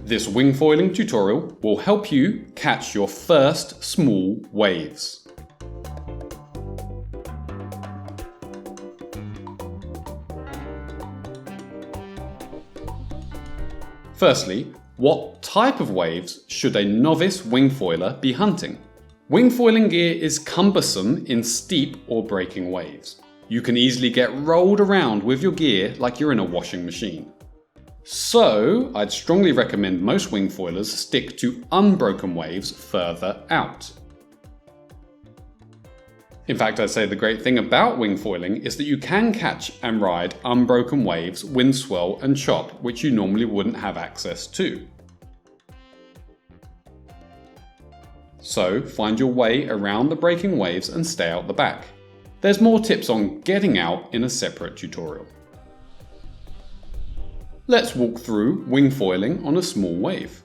This wing foiling tutorial will help you catch your first small waves. Firstly, what type of waves should a novice wing foiler be hunting? Wing foiling gear is cumbersome in steep or breaking waves. You can easily get rolled around with your gear like you're in a washing machine. So, I'd strongly recommend most wing foilers stick to unbroken waves further out. In fact, I'd say the great thing about wing foiling is that you can catch and ride unbroken waves, wind swell and chop, which you normally wouldn't have access to. So, find your way around the breaking waves and stay out the back. There's more tips on getting out in a separate tutorial. Let's walk through wing foiling on a small wave.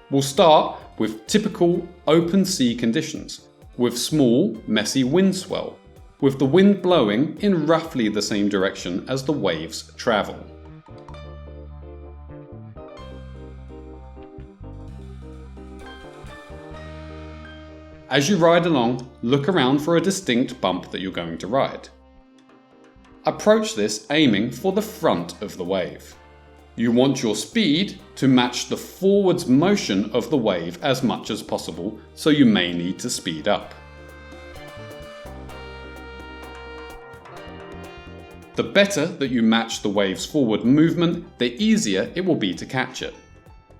We'll start with typical open sea conditions, with small, messy wind swell, with the wind blowing in roughly the same direction as the waves travel. As you ride along, look around for a distinct bump that you're going to ride. Approach this aiming for the front of the wave. You want your speed to match the forwards motion of the wave as much as possible, so you may need to speed up. The better that you match the wave's forward movement, the easier it will be to catch it.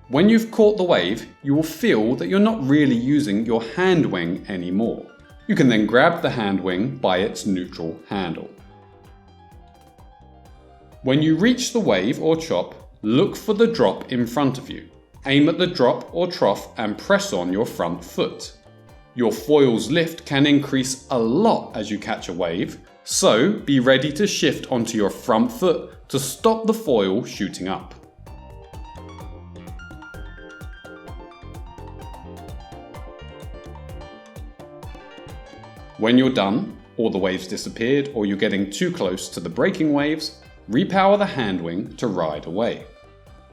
When you've caught the wave, you will feel that you're not really using your hand wing anymore. You can then grab the hand wing by its neutral handle. When you reach the wave or chop, look for the drop in front of you. Aim at the drop or trough and press on your front foot. Your foil's lift can increase a lot as you catch a wave, so be ready to shift onto your front foot to stop the foil shooting up. When you're done, or the waves disappeared, or you're getting too close to the breaking waves, repower the hand wing to ride away.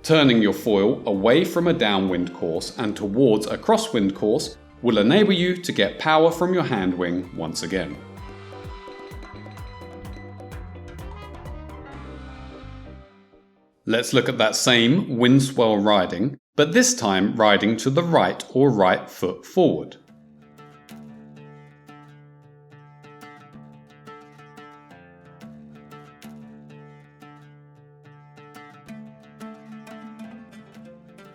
Turning your foil away from a downwind course and towards a crosswind course will enable you to get power from your hand wing once again. Let's look at that same wind swell riding, but this time riding to the right or right foot forward.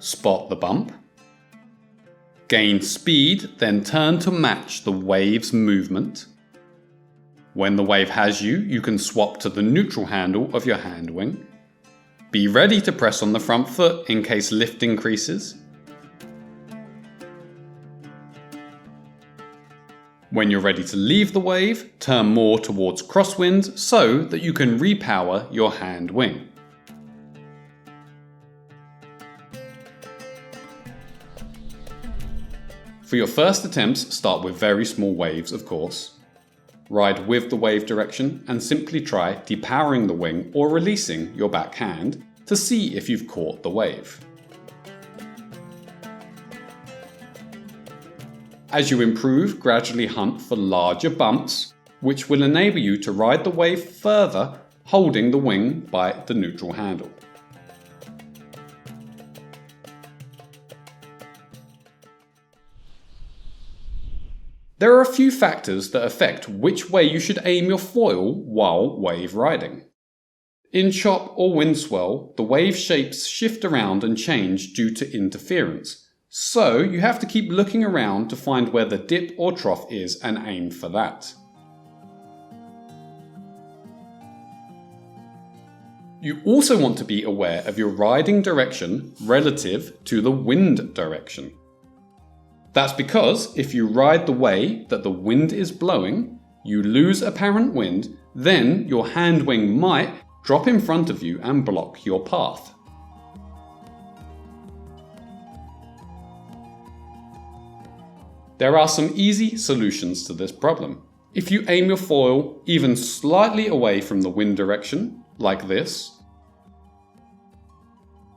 Spot the bump. Gain speed, then turn to match the wave's movement. When the wave has you, you can swap to the neutral handle of your hand wing. Be ready to press on the front foot in case lift increases. When you're ready to leave the wave, turn more towards crosswind so that you can repower your hand wing. For your first attempts, start with very small waves, of course. Ride with the wave direction and simply try depowering the wing or releasing your back hand to see if you've caught the wave. As you improve, gradually hunt for larger bumps, which will enable you to ride the wave further, holding the wing by the neutral handle. There are a few factors that affect which way you should aim your foil while wave riding. In chop or wind swell, the wave shapes shift around and change due to interference, so you have to keep looking around to find where the dip or trough is and aim for that. You also want to be aware of your riding direction relative to the wind direction. That's because if you ride the way that the wind is blowing, you lose apparent wind, then your hand wing might drop in front of you and block your path. There are some easy solutions to this problem. If you aim your foil even slightly away from the wind direction, like this,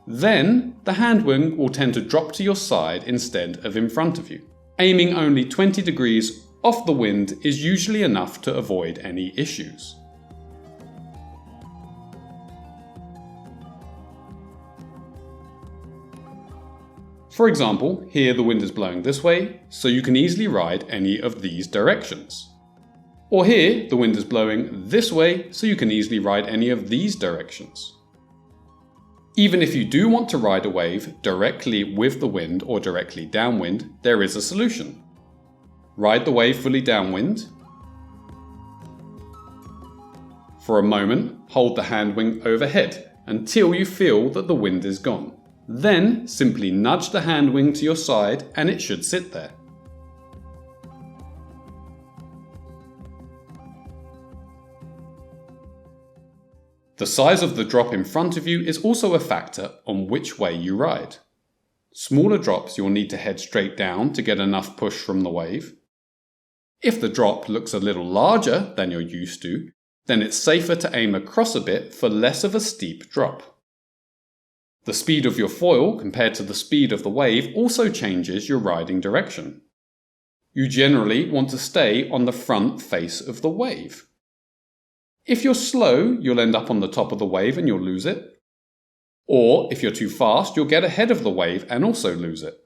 Then the hand wing will tend to drop to your side instead of in front of you. Aiming only 20 degrees off the wind is usually enough to avoid any issues. For example, here the wind is blowing this way, so you can easily ride any of these directions. Or here, the wind is blowing this way, so you can easily ride any of these directions. Even if you do want to ride a wave directly with the wind or directly downwind, there is a solution. Ride the wave fully downwind. For a moment, hold the hand wing overhead until you feel that the wind is gone. Then simply nudge the hand wing to your side and it should sit there. The size of the drop in front of you is also a factor on which way you ride. Smaller drops you'll need to head straight down to get enough push from the wave. If the drop looks a little larger than you're used to, then it's safer to aim across a bit for less of a steep drop. The speed of your foil compared to the speed of the wave also changes your riding direction. You generally want to stay on the front face of the wave. If you're slow, you'll end up on the top of the wave and you'll lose it. Or if you're too fast, you'll get ahead of the wave and also lose it.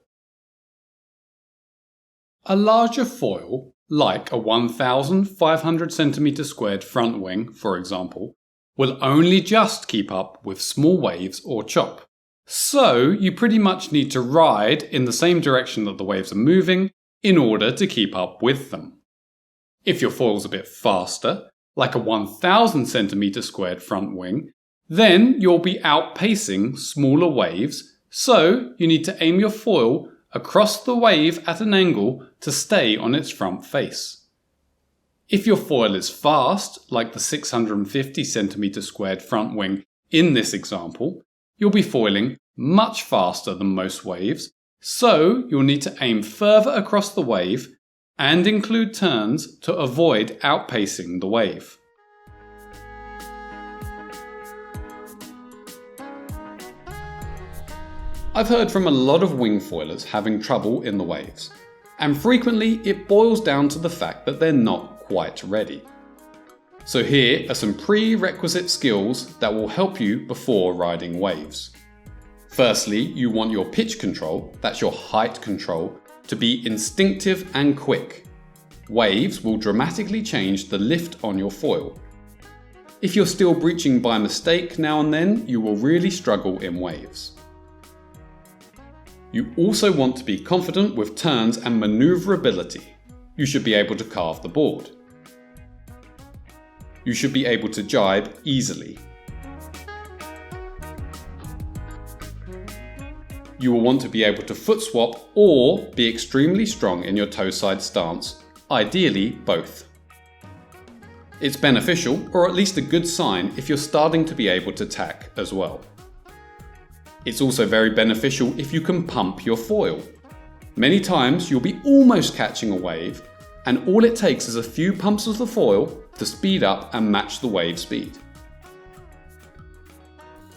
A larger foil, like a 1,500 cm squared front wing, for example, will only just keep up with small waves or chop. So you pretty much need to ride in the same direction that the waves are moving in order to keep up with them. If your foil's a bit faster, like a 1,000 cm squared front wing, then you'll be outpacing smaller waves, so you need to aim your foil across the wave at an angle to stay on its front face. If your foil is fast, like the 650 cm squared front wing in this example, you'll be foiling much faster than most waves, so you'll need to aim further across the wave and include turns to avoid outpacing the wave. I've heard from a lot of wing foilers having trouble in the waves, and frequently it boils down to the fact that they're not quite ready. So here are some prerequisite skills that will help you before riding waves. Firstly, you want your pitch control, that's your height control, to be instinctive and quick. Waves will dramatically change the lift on your foil. If you're still breaching by mistake now and then, you will really struggle in waves. You also want to be confident with turns and maneuverability. You should be able to carve the board. You should be able to jibe easily. You will want to be able to foot swap or be extremely strong in your toe side stance, ideally both. It's beneficial, or at least a good sign, if you're starting to be able to tack as well. It's also very beneficial if you can pump your foil. Many times you'll be almost catching a wave, and all it takes is a few pumps of the foil to speed up and match the wave speed.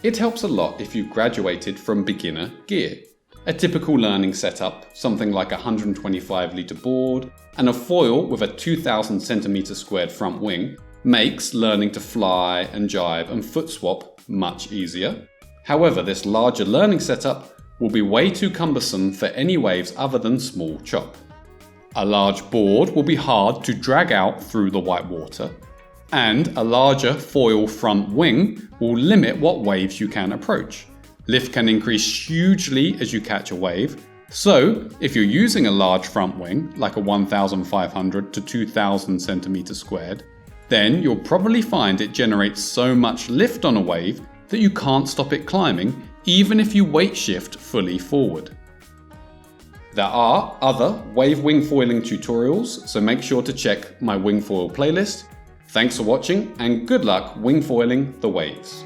It helps a lot if you've graduated from beginner gear. A typical learning setup, something like a 125 litre board and a foil with a 2,000 cm squared front wing, makes learning to fly and jibe and foot swap much easier. However, this larger learning setup will be way too cumbersome for any waves other than small chop. A large board will be hard to drag out through the white water, and a larger foil front wing will limit what waves you can approach. Lift can increase hugely as you catch a wave, so if you're using a large front wing, like a 1,500 to 2,000 cm squared, then you'll probably find it generates so much lift on a wave that you can't stop it climbing, even if you weight shift fully forward. There are other wave wing foiling tutorials, so make sure to check my wing foil playlist. Thanks for watching and good luck wing foiling the waves.